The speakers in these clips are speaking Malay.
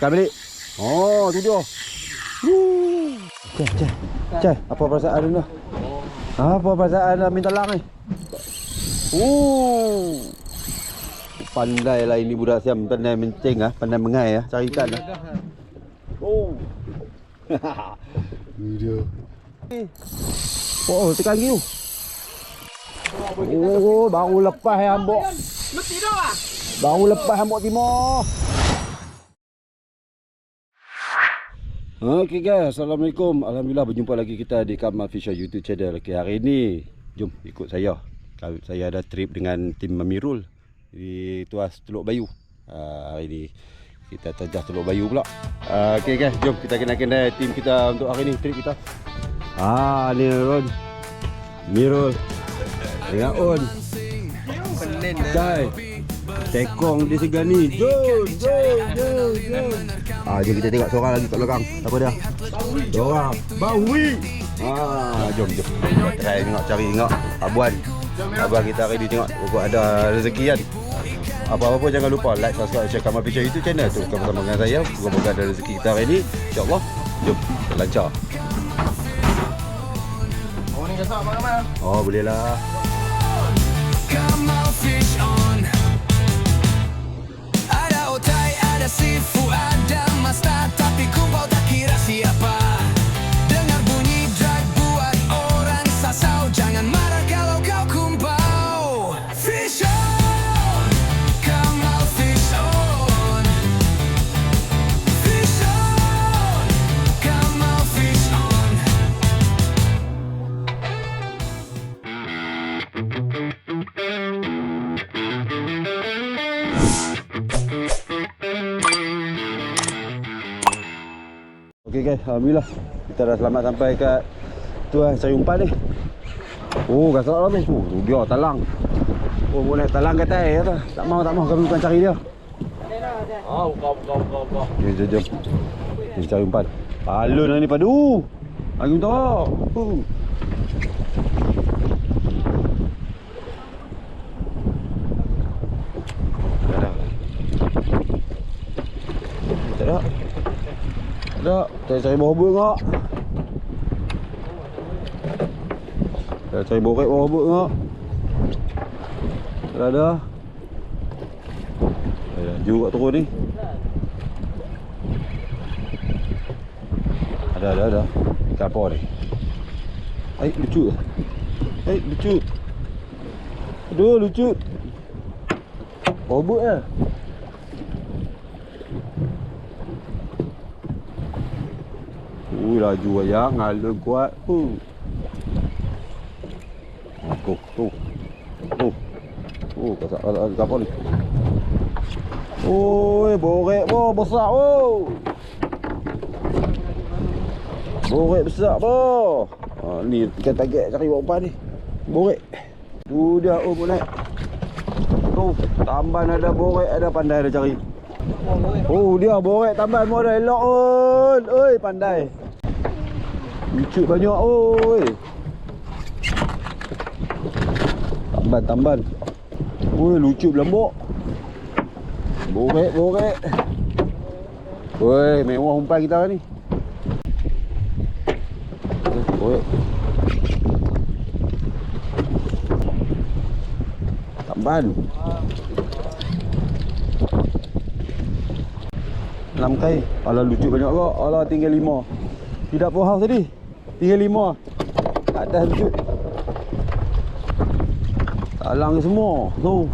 Kan balik. Oh, tu dia. Cai, apa perasaan anda? Apa perasaan anda minta lang ni? Pandai lah ini budak Siam, pandai mencing ah, pandai mengai ah, cari ikan ah. Oh. Ni dia. Oh, tekan giu. Oh, baru lepas hambuk. Mesti dah ah. Baru lepas hambuk timur. Okey guys, Assalamualaikum. Alhamdulillah berjumpa lagi kita di Kamal Fisher YouTube channel. Okey, hari ni jom ikut saya. Saya ada trip dengan tim Mamirul di tuas Teluk Bayu. Hari ni kita terjah Teluk Bayu pula. Okey guys, jom kita kenal-kenal tim kita untuk hari ni, trip kita. Ni Ron, Mirul dengan On. Cai Tekong di segani. Jom. Jom kita tengok seorang lagi kat belakang. Apa dia? Seorang Bawi. Jom. Try tengok abuan. Abang kita hari ni tengok ada rezeki kan. Apa-apa jangan lupa like, subscribe, share Kamal Fisher YouTube channel tu. Bersama dengan saya. Moga-moga ada rezeki kita hari ni. InsyaAllah. Jom, kita lancar. Oh ni gasak Abang Kamal. Oh, boleh lah. Kamal Fish on. Ada otai, ada sifu, ada masta, tapi kumpau tak kira siapa. Dengar bunyi drag buat orang sasau, jangan marah kalau kau kumpau. Fish on, Kamal Fish on. Fish on, Kamal Fish on. Okey guys, alhamdulillah kita dah selamat sampai kat tuas cari umpan ni. Oh, gasak lah tu. Tu dia talang. Oh, boleh talang kat atas kata. Tak mau kami bukan cari dia. Buka. Jom. Kita cari umpan. Alun ni padu. Lagi minta. Tak ada, cari bawah buk ngak. Cari borek bawah buk ngak. Tak ada. Laju kat turun ni. Ada. Ikan apa ni? Lucu. Lucu. Aduh, lucu. Bawah buk lah. Laju ayam, ngalun kuat. Kasak kapal ni. Oi, borek besar borek besar ni ikan target cari umpan ni. Borek. Tu dia boleh. Tu, tamban ada borek, ada pandai ada cari. Oh, dia borek tamban mau ada elok on. Oi, pandai. Lucu banyak oi. Tamban. Oi, lucu belembok. Borek. Oi, mewah umpan kita ni. Borek. Tamban. 6 kai. Alah, lucu banyak kok. Alah, tinggal 5. Tidak puas tadi. Tinggal 5. Atas lucu. Talang ni semua. Tu.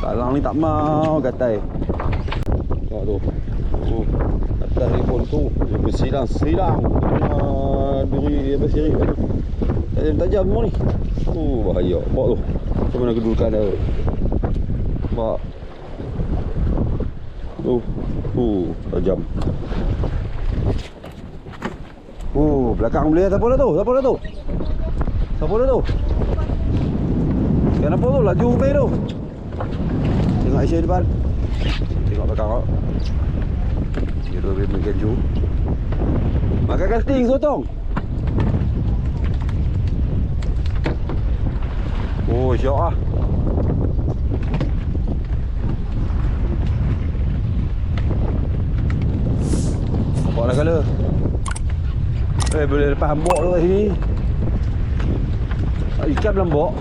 Talang ni tak mau gatai. Tengok tu. Atas ni pun tu. Dia bersilang. Duri apa sirik tu. Tajam semua ni. Bahaya. Bawa tu. Macam mana kedudukan dia. Bawa. Tajam. Belakang boleh. Siapa dah tu? Kenapa tu? Laju main tu. Tengok Aisyah depan. Tengok belakang kau. Dia dua boleh main keju. Makan casting sotong. Syok lah. Nampak dah kala. Boleh lepas hambok tu kat sini. Ikan lembok.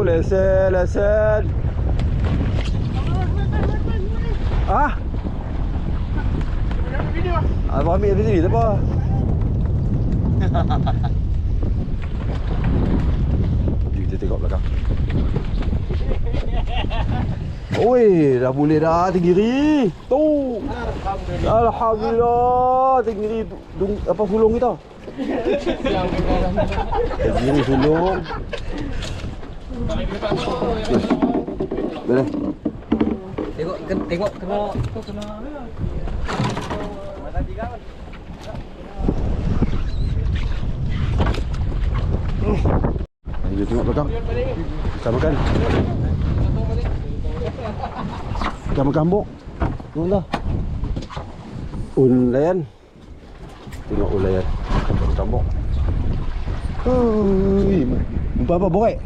Lesen. Ah? Abang ambil dari sini tak apa. Kita tengok belakang. Oi, dah boleh dah tenggiri. Tu. Alhamdulillah, tenggiri apa sulung kita. Tenggiri sulung. Boleh. Tengok kena. Kita tengok belakang. Kita makan. Kita makan bok. Tengoklah. Layan. Tengok layan. Makan bok. Apa borek?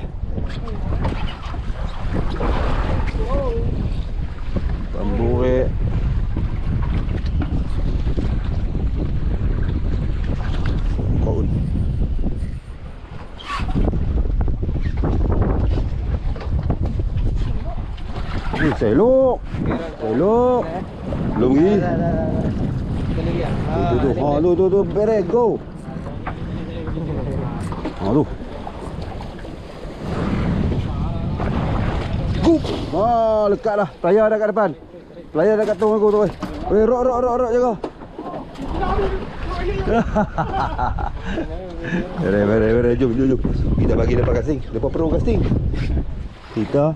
Borek. Kaun. Selok. Belum lagi. Tu. Beres, go. Tu. Gup. Lekat dah. Pelayar dah kat depan. Pelayar dah kat tong aku tu. Rok jaga. Beres. Jom. Kita bagi depan casting. Depan perung casting. Kita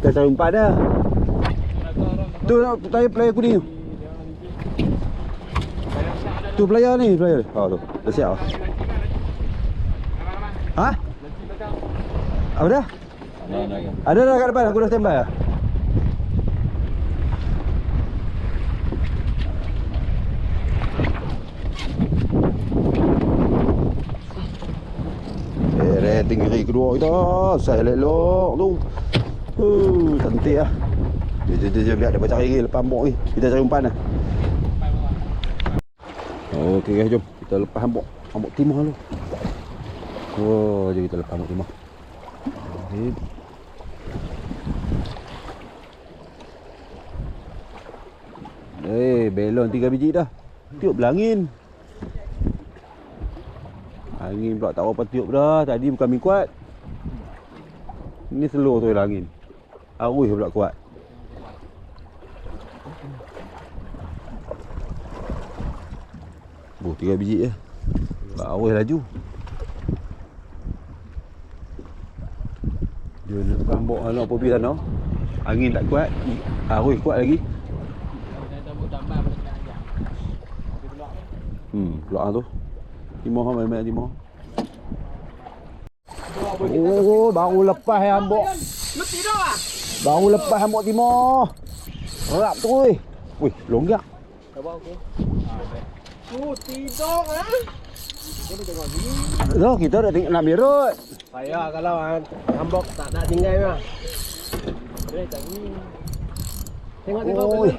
cari umpan dah. Tu pelayar kuning tu. Tu pelayar ni. Tu. Dah siap. Ha? Apa dah? Ada dah kat depan. Aku dah standby dah. Tinggi kedua kita. Saya elok tu. Cantik lah. Jom biar dia cari lagi lepas hambok ni. Kita cari umpan lah. Okey guys, jom kita lepas hambok timah dulu. Jom kita lepas hambok timah. Belon 3 biji dah. Tiup berangin. Angin pula tak apa tiup dah. Tadi bukan mi kuat. Ni slow tu angin. Arus pula kuat. Oh, 3 biji je. Arus laju. Dia nak pambok anak popi sana. Angin tak kuat, arus kuat lagi. Peluang tu. Timah main timah. Baru lepas hambok. Mesti dah ah. Baru lepas hambok timah. Rap tu weh. Weh, longgak. Abang okey. Tidur ah. Kita tengok sini. Dah kita dah tengok nak merut. Payah kalau hambok tak nak tinggal mah. Boleh tak ni. Tengok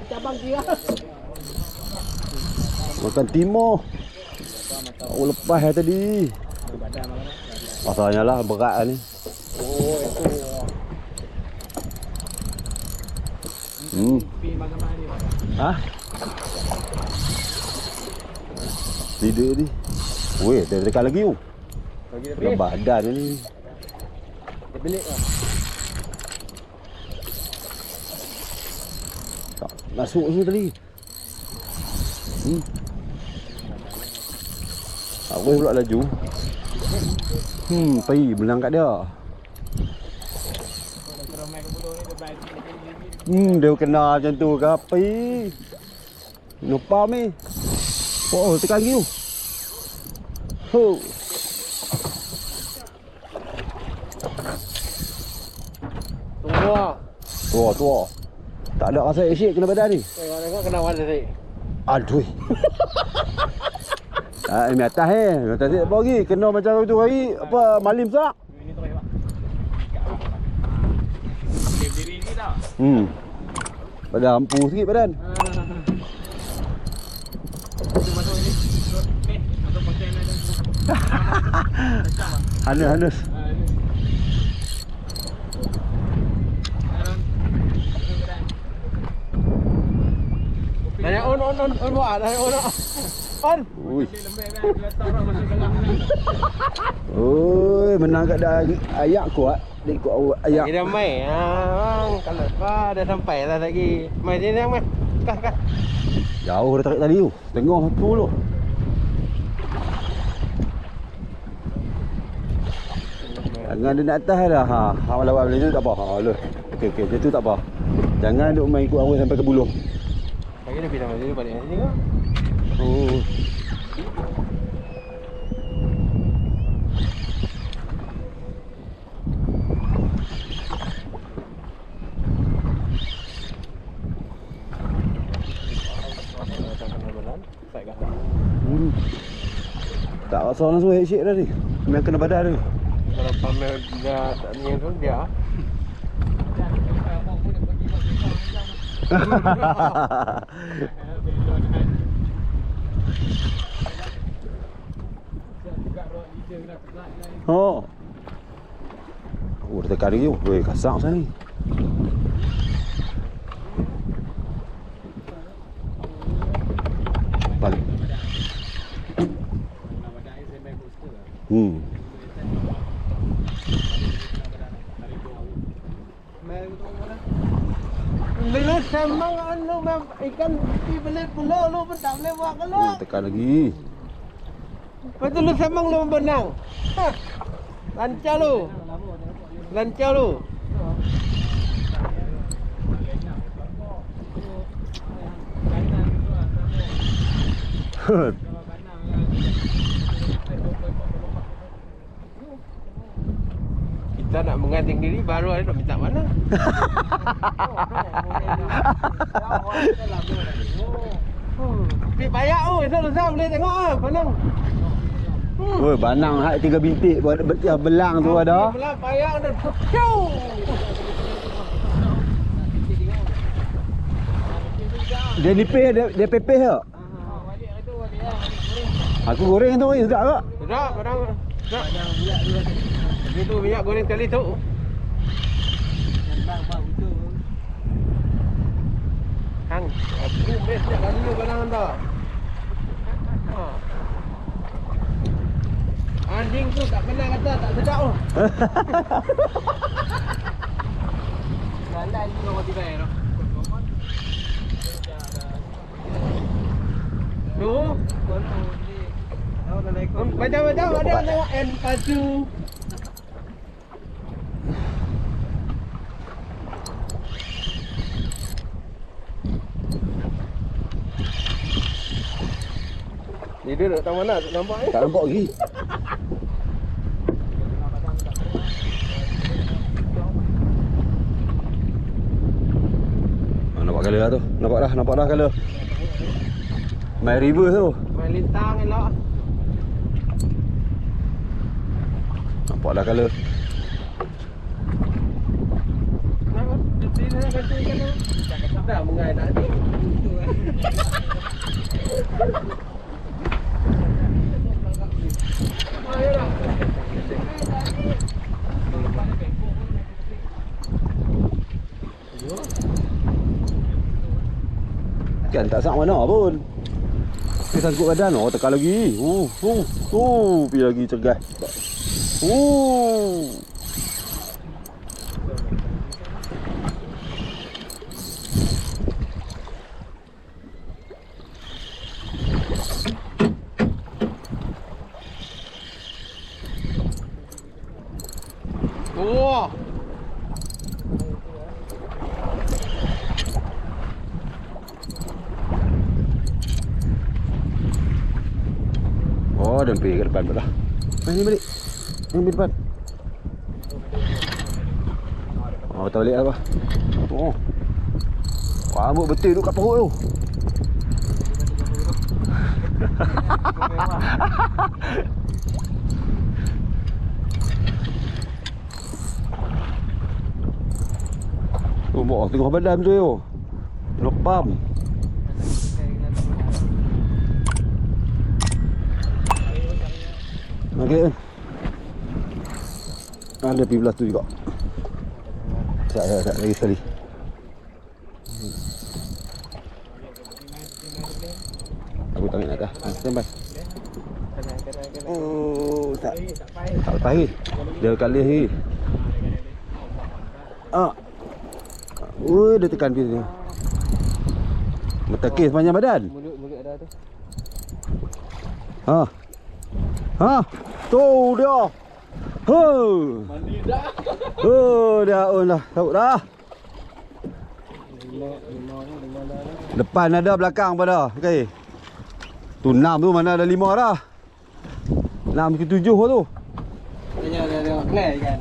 cabang dia. Makan timah. Baru lepas tadi. Masalahnya lah berat lah ni. Oh, itu. Ha? Tidak ni. Weh, dia dekat lagi tu. Dekat badan ni. Dia belik lah. Tak masuk tu tadi. Aku pula laju. Pergi menang kat dia. Dia kena macam tu ke apa? Lupa ni. Oh, tekan lagi tu. Tua. Tak ada rasa asyik kena badan ni. Tengok kena warna tadi. Aduh. Ini atas atas ni apa lagi? Kena macam tu hari apa malim tak? Ini tu pak. Diri ni dah. Badan ampuh sikit badan. Hanus. Nanya on buat. Nanya on. Ui. Oi, menang kat dah ayak kuat. Dia ikut awak ayak. Dia mai. Bang, kalau dah sampai dah lagi. Mai sini yang mai. Kah. Jauh dah tarik tadi tu. Tengah tu tu. Jangan dia nak atas dah. Ha lawan macam tu tak apa. Ha loh. Okey, macam tu tak apa. Jangan duk main ikut awal sampai ke buluh. Lagi dah pindah balik balik sini ke? Oh. Tak rasa langsung headshake dah ni. Memang kena badan tu. Kalau pamer dah tak ni tu dia. Oh. Oh, dia tekan lagi. Weh, kasar sana ni. Balik. Bila sembang anu ikan di beli pulau lu pun tak boleh buat kalau. Tekan lagi. Betul lu sembang lu benang. Lancar lu. Kita nak menganting diri baru ada nak minta mana? Tapi payah Lusa boleh tengok panang. Woi, banang hak 3 bintik belang tu ada. Belang payah dah. Ciu. Dia nipis dia pepeh tak? Aku goreng tu sedap tak? Sedap padang. Sedap. Itu minyak goreng sekali tu. Hang, aku best nak dulu padang anda. Anjing tu tak pernah kata tak sedap tu. Jalan ni orang tiba tu. Tu. Macam-macam ada tengok N pacu. Dia duduk tak mana nampak ni? Tak nampak lagi. Nampak colour dah tu. Nampak dah colour. My river tu. Main lintang elok. Nampak dah colour. Kenapa? Dia nak kata ikan tu. Dah mengai tak ni. Kan tak sak mana pun. Dia sangkut badan. Oh, tekan lagi. Pergi lagi cergas. Wah. Oh, dia pergi ke depan pula. Ni balik. Yang depan. Oh, tak balik apa. Oh. Rambut betul tu kat perut tu. Oh, tengok badan tu yo. Lepam. Okey. Ada pergi belah tu juga. Sekejap lagi sekali. Aku tarik nak atas. Stand by. Oh, tak pahit. Dia kali ni. Dia tekan pis dia. Metekis sepanjang badan. Mulut ada tu. Tu dia. Mandi dah. Dah on dah. Tahu dah. Depan ada, belakang pada. Okey. Tu 6 tu, mana ada 5 dah. 6 ke 7 tu. Tengok clear kan.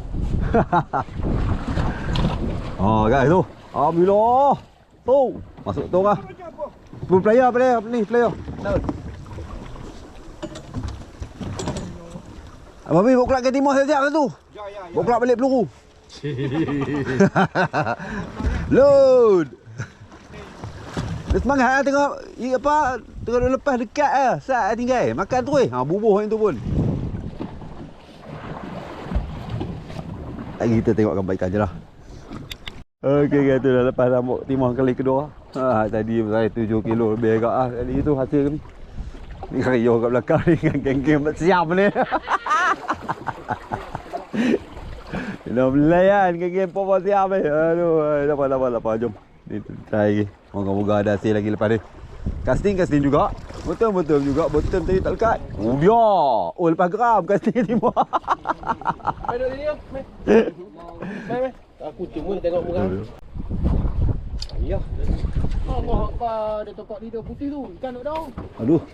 Guys tu. Alhamdulillah. Tu. Masuk tu lah. Player. Daun. Abang Bi, bawa kelak ke timur sekejap lah tu. Ya. Bawa kelak balik peluru. Load. Dia semangat lah tengok tengok lepas dekat lah. Sat lah tinggal. Makan tu bubuh yang tu pun. Lagi kita tengok gambar ikan je lah. Okey guys, tu dah lepas rambut timah kali kedua. Tadi saya 7 kilo lebih agak lah. Kali tu hasil kami. Ni Rio kat belakang ni dengan geng-geng siap ni. Nak belayan geng-geng pop siap ni. Aduh, dapat. Jom. Ni try lagi. Moga-moga ada hasil lagi lepas ni. Casting juga. Betul juga. Bottom tadi tak lekat. Dia. Lepas geram casting timah. Mai duduk sini. Mai. Aku cuma tengok muka. Ya. Allah Akbar, dia tokok lidah putih tu. Ikan duk dah. Aduh.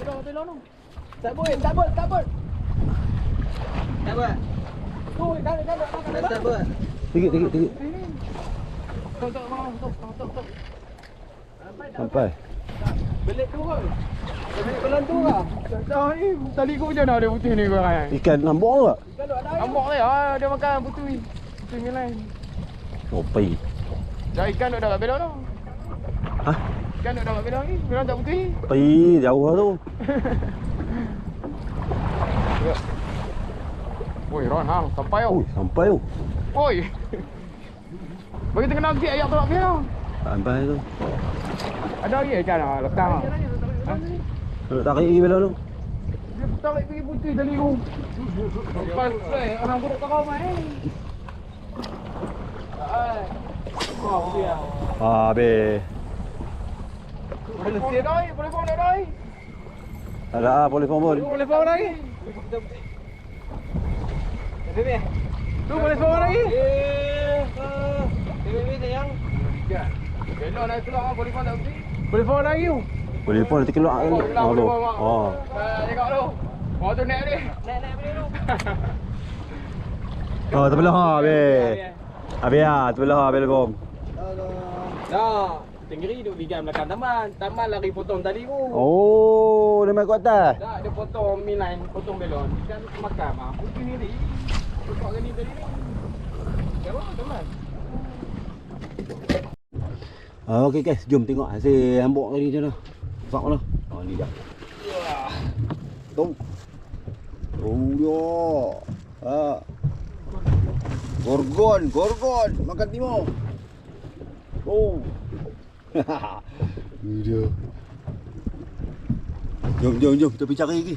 Dah belah tu. Tak boleh. Tu ikan duk. Tak boleh. Tinggi. Tok. Sampai. Belik tu ke? Belik belan tu ke? Dah ni tali kau macam mana dia putih ni kau kan? Ikan nambok tak? Ikan duk ada. Nambok dia makan putih. Putih ni lain. Pai. Dah ikan duk dah kat belah tu. Hah? Ikan duk dah kat belah ni. Belah tak putih. Pai jauh lah tu. Oi, Ron hang sampai Ui, sampai tu. Oi. Bagi tengah sikit ayat tolak dia. Sampai tu. Ada lagi ikan ah lekang. Nak tarik lagi belah tu. Dia tarik pergi putih tadi tu. Lepas orang buruk kau main. Kau dia. Habis. Boleh dia doi, boleh phone dia doi. Ada boleh phone pun. Boleh phone lagi. Bebe. Tu boleh phone lagi. Bebe sayang. Belok nak keluar boleh phone tak mesti. Boleh phone lagi tu. Boleh phone nanti keluar kan. Oh. Tengok tu. Oh tu naik ni. Naik boleh tu. Oh, terbelah habis. Habis terbelah habis bom. Dah. Tenggeri duduk di jam belakang taman. Taman lari potong tadi tu. Oh, dia main kat atas. Tak, dia potong midline, potong belon. Kan makan mah. Putih ni tadi. Tukar gani tadi ni. Siapa teman? Okey guys, jom tengok hasil hambuk tadi macam mana. Nampak mana? Ni dah. Tu. Dia. Gorgon makan timur. Oh. Ni dia. Jom kita pergi cari lagi.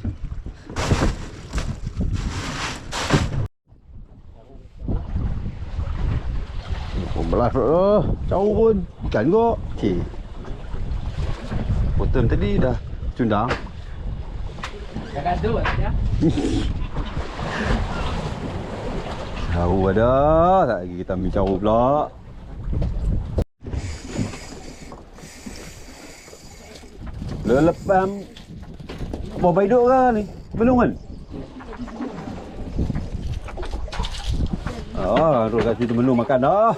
Belas jauh pun ikan kok. Okey. Bottom tadi dah cundang. Jangan tu ya. Tahu ada, tak lagi kita ambil caru pula. Lepas apa baik duk ke ni? Belum kan? Terus kat situ menu makan dah.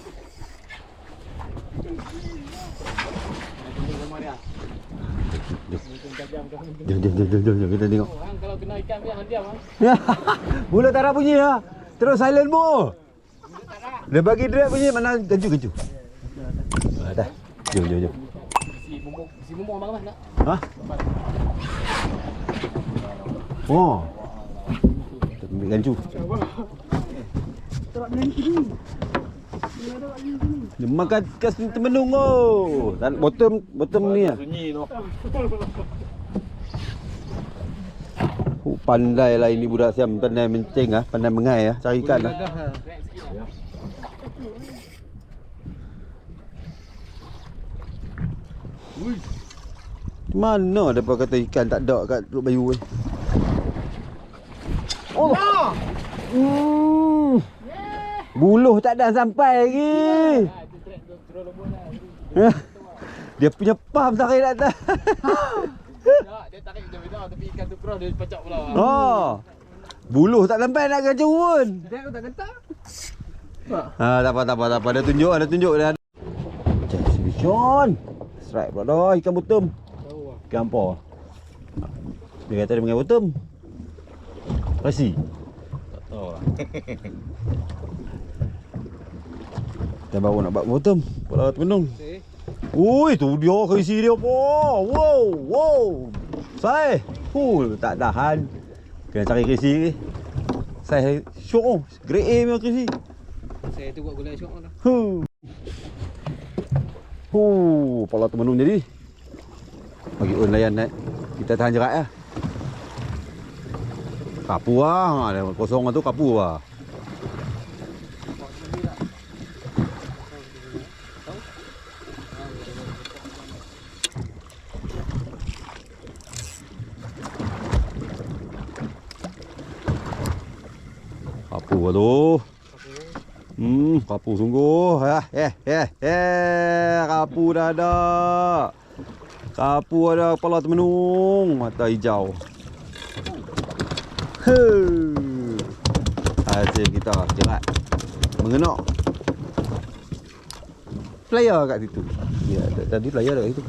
Jom kita tengok. Kalau kena ikan dia diam ah. Mula tak ada bunyi lah. Terus silent mo. Dia bagi drag bunyi mana gaju. Dah. Jom. Si bumbung abang nak. Ha? Oh. Ambil gancu. Dia makan kat Temenung oh. Dan bottom ni ah. Sunyi tu. Pandai lah ini budak Siam, pandai menceng ah, pandai mengai ah, cari ikan ah. Mana ada kata ikan tak ada kat Teluk Bayu ni. Oh. Buluh tak dah sampai lagi. Dia punya pam tarik kat atas. Dia tarik je benda tapi ikan tu cross dia pecah pula. Oh. Buluh tak sampai nak gancu pun. Dia aku tak gentar. Tak apa. Ada tunjuk dia. Exhibition. Strike pula dah ikan bottom. Ikan apa? Dia kata dia mengai bottom. Rasi. Tak tahu lah. Kita baru nak buat bottom. Pula Temenung. Ui, tu dia kerisi dia apa? Wow. Sai. Tak tahan. Kena cari kerisi ni. Sai syok oh. Grade A punya kerisi. Saya tu buat gulai syok dah. Pula Temenung jadi. Bagi on layan naik. Kita tahan jerat lah. Kapu lah. Ada kosong tu kapu lah. Kapu lah tu. Kapu sungguh. Kapu dah ada. Kapu ada kepala Temenung. Mata hijau. Hasil kita jerat. Mengenak. Player kat situ. Ya, tadi player kat situ.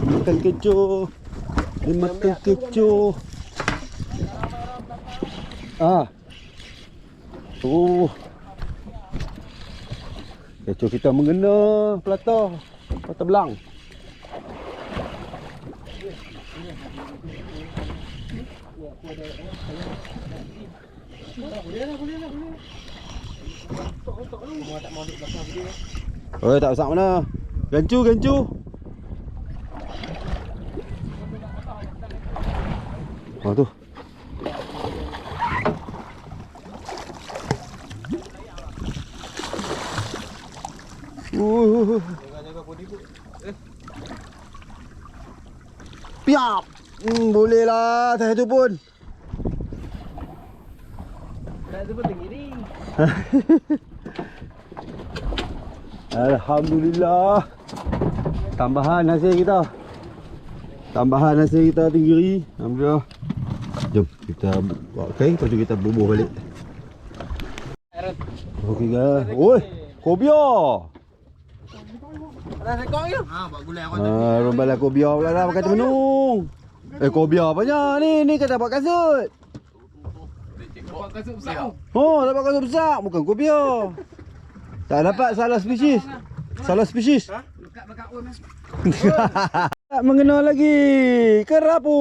Makan kecoh. Dia makan kecoh. Kecoh kita mengena pelata belang. Oh, tak besar mana. Gancu. Oh tu. Jaga body pun. Piap. Boleh lah saya tu pun. Dah tu pun tinggi ni. Alhamdulillah. Tambahan hasil kita tinggi. Alhamdulillah. Jom kita buat kain, lepas tu kita bubuh balik. Okey guys. Oi, kobia. Dah rekod je. Buat gulai aku. Rombala kobia pula dah pakai Temenung. Kobia apanya ni? Ni kata buat kasut. Buat kasut besar. Oh, dapat kasut besar, bukan kobia. Tak dapat, salah spesies. Lekat belakang on lah. Tak mengenal lagi. Kerapu.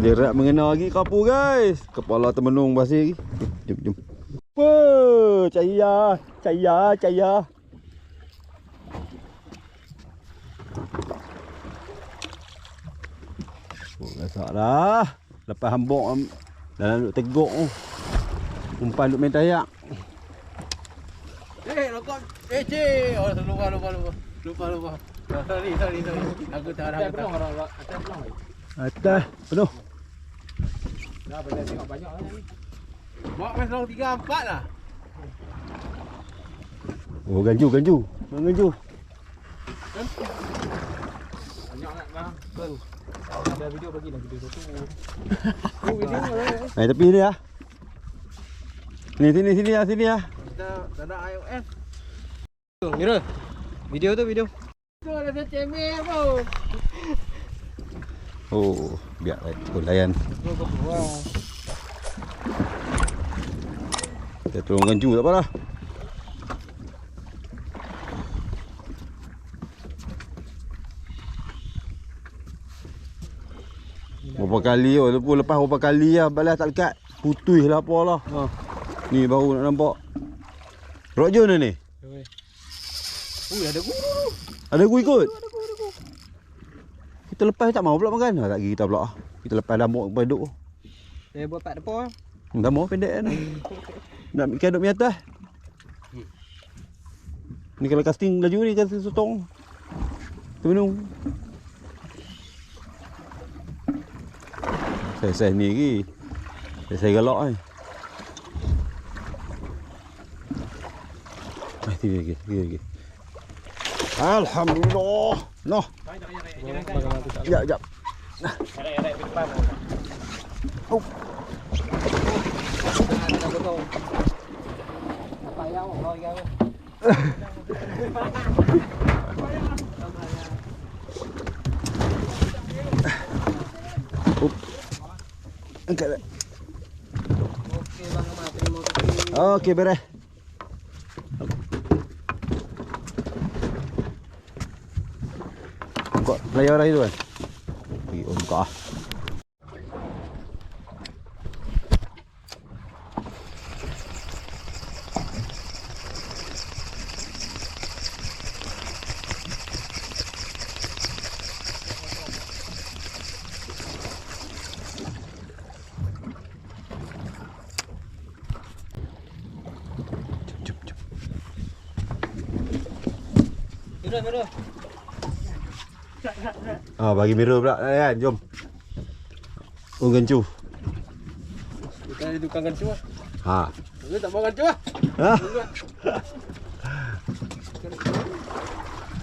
Dia rak mengenal lagi kerapu guys. Kepala Temenung basih lagi. Jom. Cahaya. Gasak dah. Lepas hambuk dalam duk teguk tu. Umpan duk main tayak. Rokok. Cik. Oh, lupa. Sorry. Aku tak ada. Atas penuh. Dah boleh tengok banyak lah ni. Bawa main selong 3-4 lah. Oh, ganju. Ganju. Banyak nak bang. Ada video bagi dah video satu. Oh, video lah. Naik tepi ni lah. Sini lah. Kita tak ada iOS. Mira. Video tu. Tu ada cemil pun. Oh, biar layan. Kita tolong gancu tak apalah. Berapa kali walaupun lepas berapa kali lah balas tak lekat. Putih lah apalah. Ha. Ni baru nak nampak. Rock John ni. Ui, ada guru. Ada guru ikut. Kita lepas tak mau pula makan. Tak pergi kita pula. Kita lepas damuk sampai duduk. Saya buat pak depan. Damuk pendek kan. Nak ikan duduk di atas. Ni kalau casting laju ni casting sotong. Tu minum. Saya ni lagi. Saya galak ni. Tiga lagi. Alhamdulillah. Noh. Jap. Oh. Angkat. Okey bang Ahmad, terima kasih. Okey, beres. Buka layar dah itu kan. Pergi buka ah. Merah. Bagi mirror pula kan. Jom. Gancu. Kita ada tukang gancu ah. Ha. Lu tak mau gancu ah. Ha.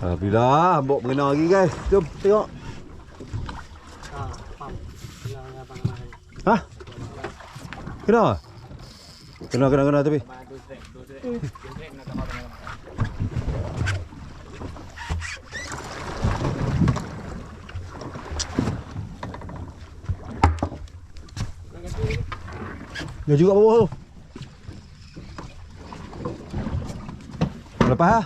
Alhamdulillah, bok mengena lagi guys. Jom tengok. Pam. Hilang abang Ahmad. Ha? Kena tapi. Dia juga bawah tu. Lepas lah.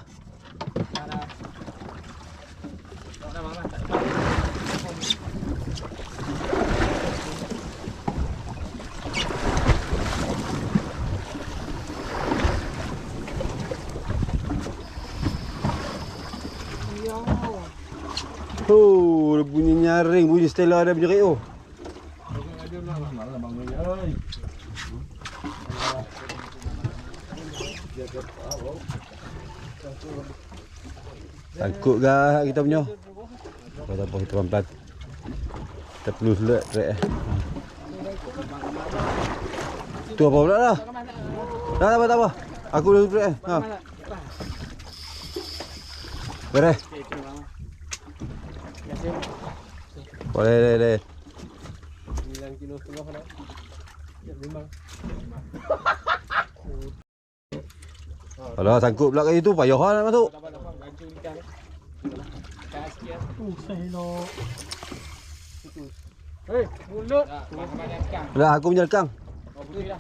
Oh, bunyi nyaring, bunyi Stella ada berjerit tu. Takut gah kita punya. Tak apa, kita pelan-pelan. Kita perlu selat track Tu apa pula dah? Tak apa. Aku dah track Ha. Beres. Boleh. 9 kilo setengah dah. Memang. Alah, sangkut pula kat situ, payah lah nak masuk. Gancu ikan. Kat sikit. Selo. Hei, mulut. Dah, aku punya lekang. Okey dah.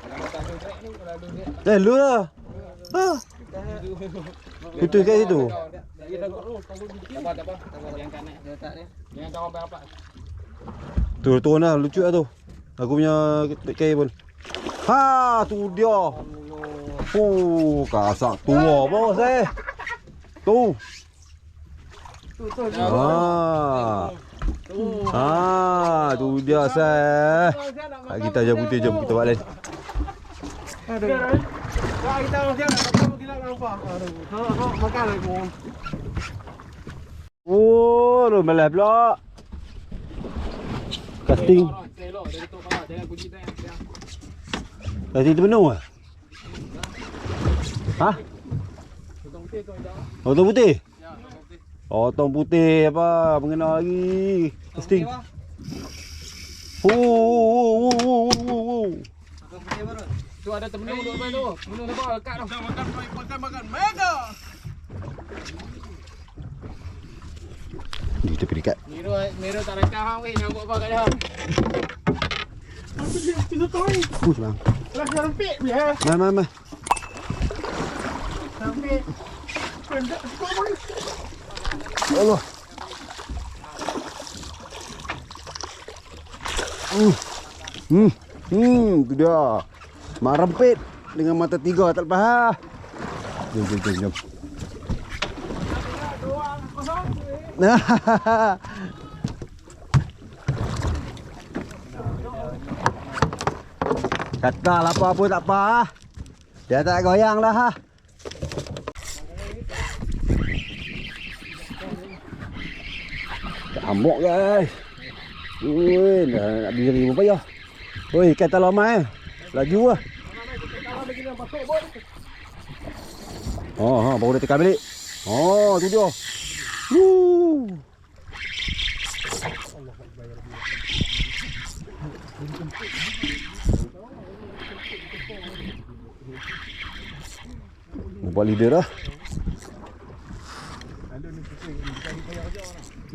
Kalau tak ada track ni kalau ada dia. Lu lah. Ha. Putus kat situ. Dia tangkap tu, tangkap gigi. Tak apa. Yang kat naik dia letak dia. Jangan tahu apa-apa. Turun lah, lucu lah tu. Aku punya kain pun. Ha, tu dia. Kasak tua bos Tu. Tu dia saya. Kita aja putih jom kita buat lain. Aduh. Dah kita orang siap nak kita nak apa? Aduh. Makan aku. Lu malah pula. Casting. Casting tu penuh ah? Ha? Otong putih? Otong putih apa? Mengenal lagi. Casting. Tu ada termenung duk main tu. Menung apa lekat tu. Makan mega. Kita pergi dekat. Miro tak rekam hang weh, nyambut apa kat dia. Apa dia kita tahu ni? Push bang. Lah dia rempit dia. Mai. Rempit. Pendak cukup bang. Allah. Tu dia. Mak rempit dengan mata tiga tak lepas ha. Jom. Katalah apa-apa tak apa ha. Dia tak goyang lah ha. Amok guys. Ui, nak berdiri pun payah. Oi, ikan tak lama laju lah. Oh, baru dia tekan balik. Oh, tu dia. Buat leader lah.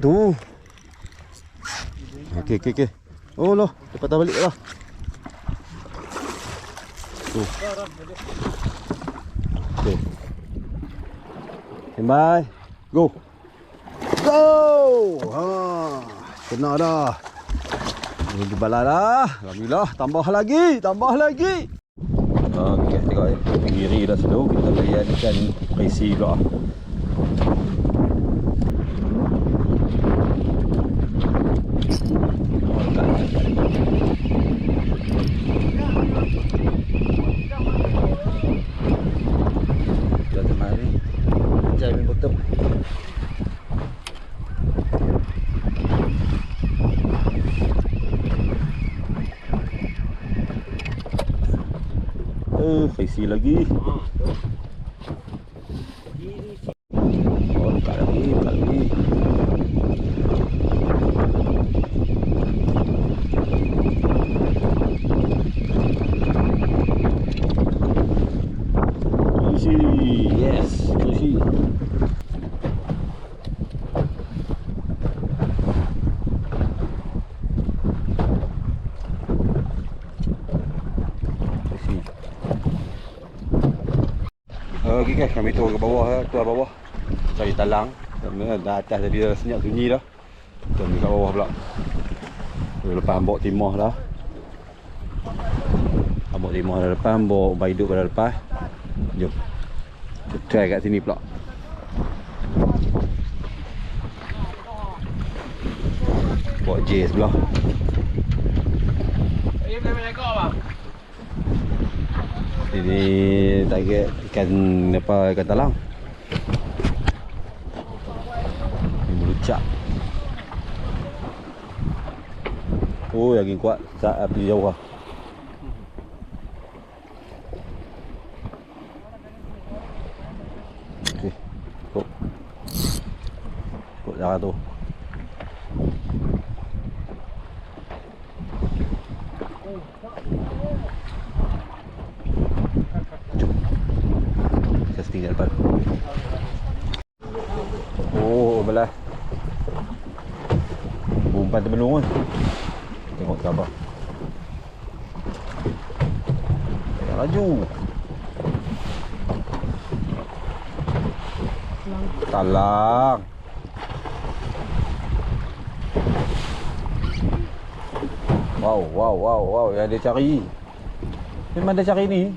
Tu. Okey. Oh loh, dia patah balik lah. Tu. Okey. Bye. Go. Ha, kena dah. Ini bala dah. Alhamdulillah, tambah lagi. Okey, tengok pinggiri dah slow. Kita lihat ikan resi pula. Dah temari. Jangan betul. Faisi lagi. Oh, dekat lagi. Yes, sushi. Okey guys, kami turun ke bawah, keluar bawah cari talang. Dah atas tadi dah senyap sunyi dah. Kami kat bawah pula. Lepas ambok timah dah. Ambok timah dah lepas, ambok baiduk dah lepas. Jom. Kita try kat sini pula. Buat J sebelah. Ini boleh main ekor bang. Ini target ikan apa, ikan talang. Ini melucak. Oh, lagi kuat. Saat api jauh lah. Okey. Kok darah tu. Tinggal depan. Oh, belah. Umpan terbelung kan. Tengok gambar. Tengok laju. Talang. Wow, yang dia cari. Memang dia cari ni.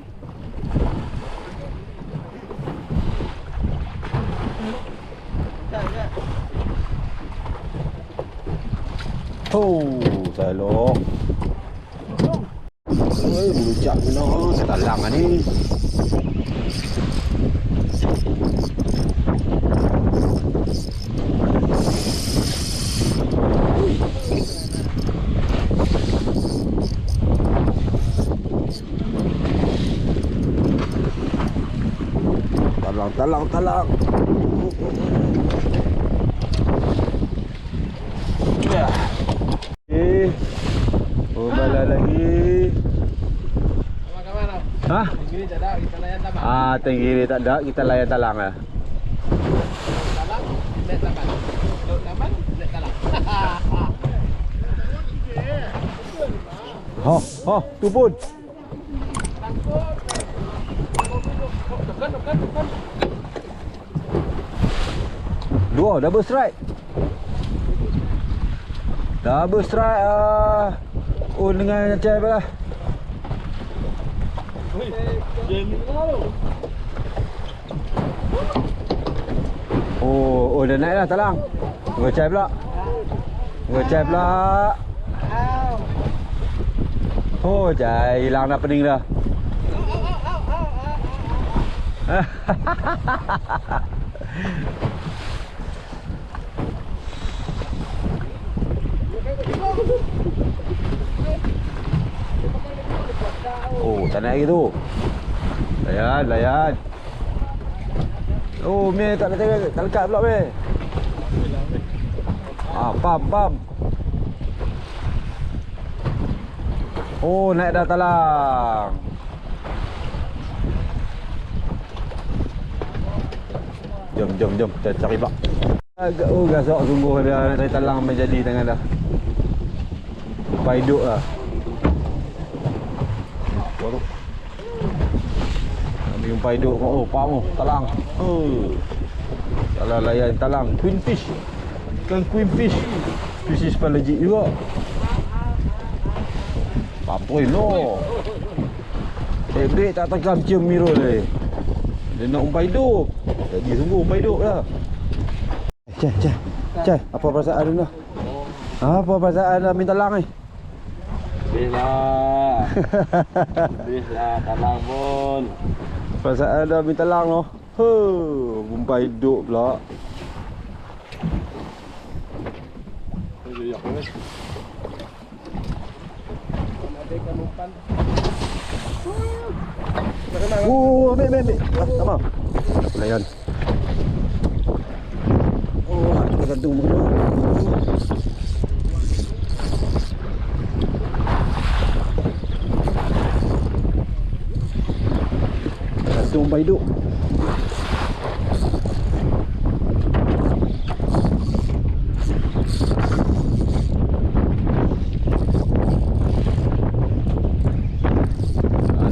Oh, salok. Oi, melucak kena setalang ni. Talang. Ya. Oh, bala lagi. Kawan-kawan tau. Ha? Tinggi tak ada, kita layan tamak. Tinggi ni tak ada, kita layan talang lah. Talang, net taman. Duk taman, net talang. Ha, ha, tu pun. Dua, double strike. Double strike dengan Cai lah. Oh, dah naik dah talang. Cai pula. Cai pula. Oh, Cai hilang dah pening dah. Oh, tak naik lagi tu. Layan, layan. Oh, Mei tak lekat pula Mei. Pam. Oh, naik dah talang. Jom. Kita cari pula. Gasok sungguh dia nak cari talang sampai jadi tangan dah. Sampai hidup lah. Ambil umpai hidup. Oh, faham talang. Salah layan talang. Queen fish. Bukan queen fish. Spesies paling legit juga. Papoi no. Dek tak tekan cium Mirul ni. Dia nak umpai hidup. Jadi sungguh umpai hidup dah. Cai, apa perasaan anda? Apa perasaan anda minta talang ni? Bislah talang pun. Perasaan anda minta talang noh. Umpai hidup pula. Ambil. Tak mau. Aku layan. Kita gantung muka dulu. Gantung umpai hidup.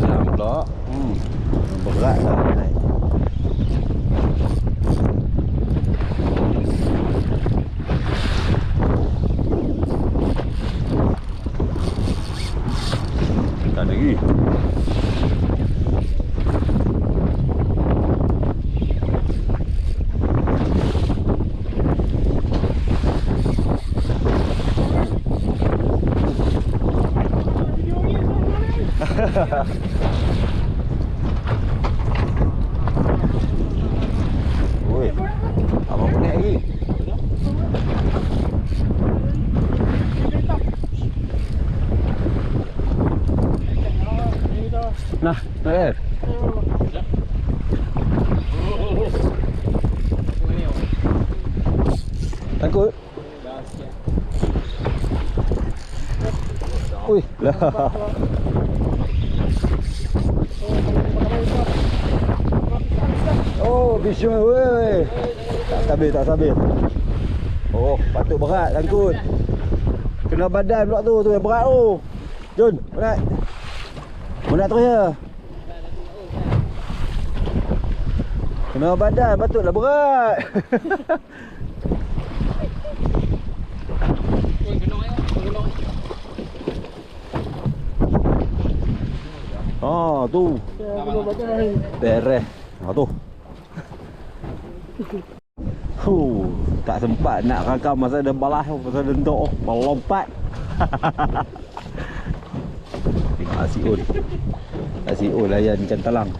Alam pula. Berat lah naik. Tak ada lagi. Oi, apa pun naik lagi. Nah, naik. Takut? Ui, lah. Oh, bising weh. Tak sabar. Oh, patut berat sangkut. Kena badan pula tu yang berat tu. Jun, berat. Mana terus ya? Kena badan patutlah berat. Tu. Beres. Tu. Tak sempat nak rakam masa ada balas tu, masa ada entok melompat. Tengok Asiun. Asiun layan ikan talang.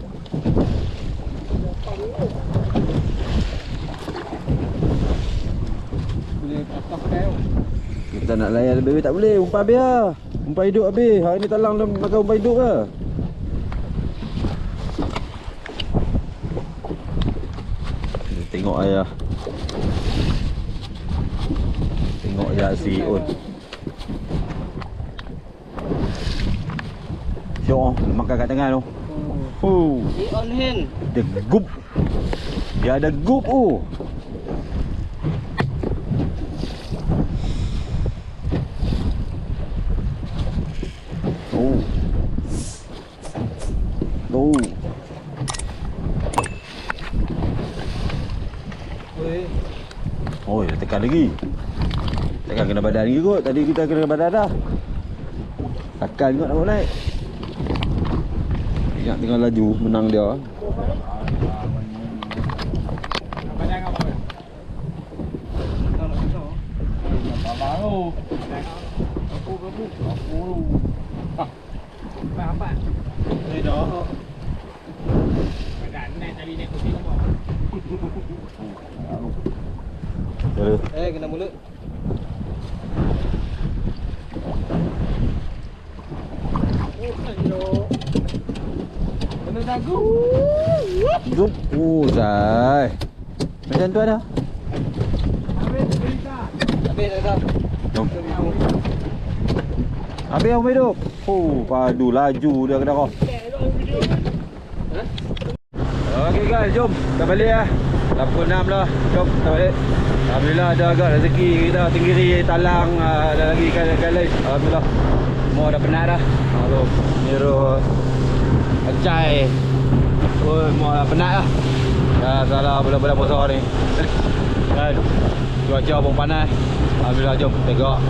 Kita nak layan lebih tak boleh, umpai habis lah. Umpai hidup habis. Hari ni talang dah makan umpai hidup ke? Tengok ayah. Tengok je Asiun. Syok makan kat tengah tu. On hand. Dia gup. Dia ada gup tu. Oh. Oh, dia tekan lagi. Tekan kena badan lagi kot. Tadi kita kena badan dah. Tekan kot nak bawa naik. Ingat tengah laju menang dia. Kena mulut. Kena dagu. Jom. Oh, Zai. Macam tu ada. Habis dah. Jom. Habis yang hidup. Oh, padu laju dia kena kau. Okey guys, jom kita balik lah. Dah pukul 6 dah. Jom kita balik. Alhamdulillah ada agak rezeki kita Tenggiri, Talang, ada lagi ikan lain. Alhamdulillah. Semua dah penat dah. Tu Miro, Acai. Oh, semua dah penat dah. Dah salah bulan-bulan puasa ni. Dan cuaca pun panas. Alhamdulillah, jom tengok.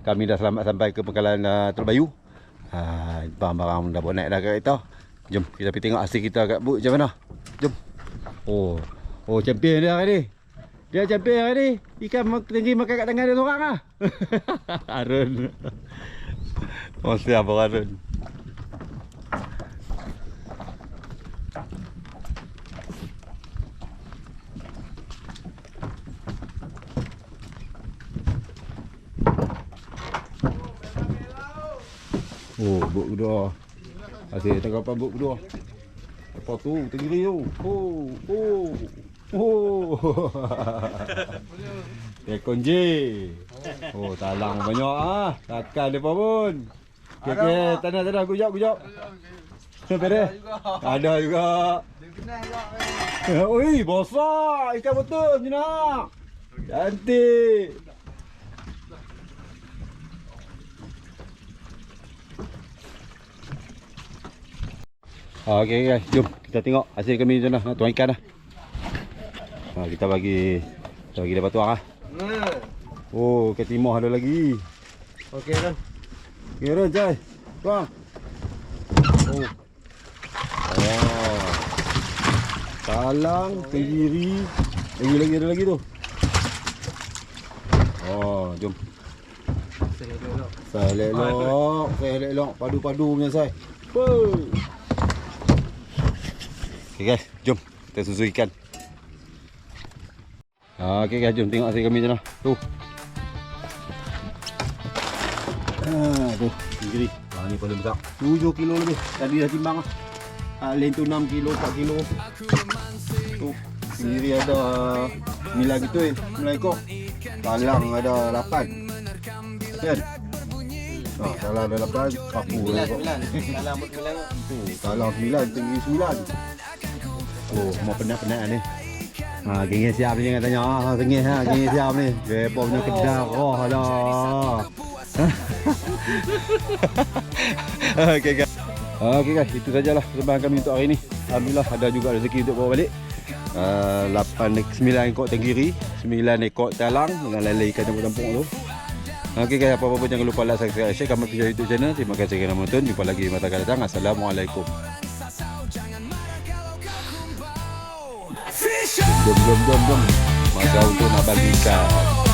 Kami dah selamat sampai ke Pangkalan Teluk Bayu. Barang-barang dah bawa naik dah kat kereta. Jom kita pergi tengok hasil kita kat booth macam mana. Jom. Oh champion dia hari ni. Dia champion hari ni. Ikan tinggi makan kat tangan dia seorang lah. Arun. Oh siap Arun. Oh, buk kedua. Asyik tengok apa buk kedua. Apa tu? Tenggiri tu. Ekon J. Oh, talang banyak ah. Takkan depa pun. Okey, tanah gujak. Beres. Ada juga. Oi, besar ikan betul ni nak. Cantik. Okey guys, jom kita tengok hasil kami macam mana nak tuang ikan dah. Kita bagi dapat tuang ah. Oh, kat timah ada lagi. Okey Ron. Okey Ron, jai. Tuang. Oh. Talang, tenggiri. Lagi ada lagi tu. Oh, jom. Selelok. Padu-padu punya sai. Okay guys, jom kita susu ikan. Okay guys, jom tengok hasil kami macam mana. Tu tenggiri. Ni paling besar 7 kilo lebih. Tadi dah timbang lah. Lain tu 6 kilo, 4 kilo. Tu tenggiri ada 9 gitu eh, 9 ekor. Talang ada 8. Kan? Talang ada 8, papu 9. Talang 9. Talang 9, tenggiri 9. Oh, mau penat-penat ni. Gengis siap ni katanya. Gengis siap ni. Depa punya kedah roh dah. Okey guys, itu sajalah persembahan kami untuk hari ni. Alhamdulillah ada juga rezeki untuk bawa balik. 9 ekor tenggiri, 9 ekor talang dengan lain-lain ikan campur-campur tu. Okey guys, apa-apa pun jangan lupa like, subscribe, share Kamal Fisher YouTube channel. Terima kasih kerana menonton. Jumpa lagi di masa akan datang. Assalamualaikum. Jom. Masa untuk nak bagi ikan.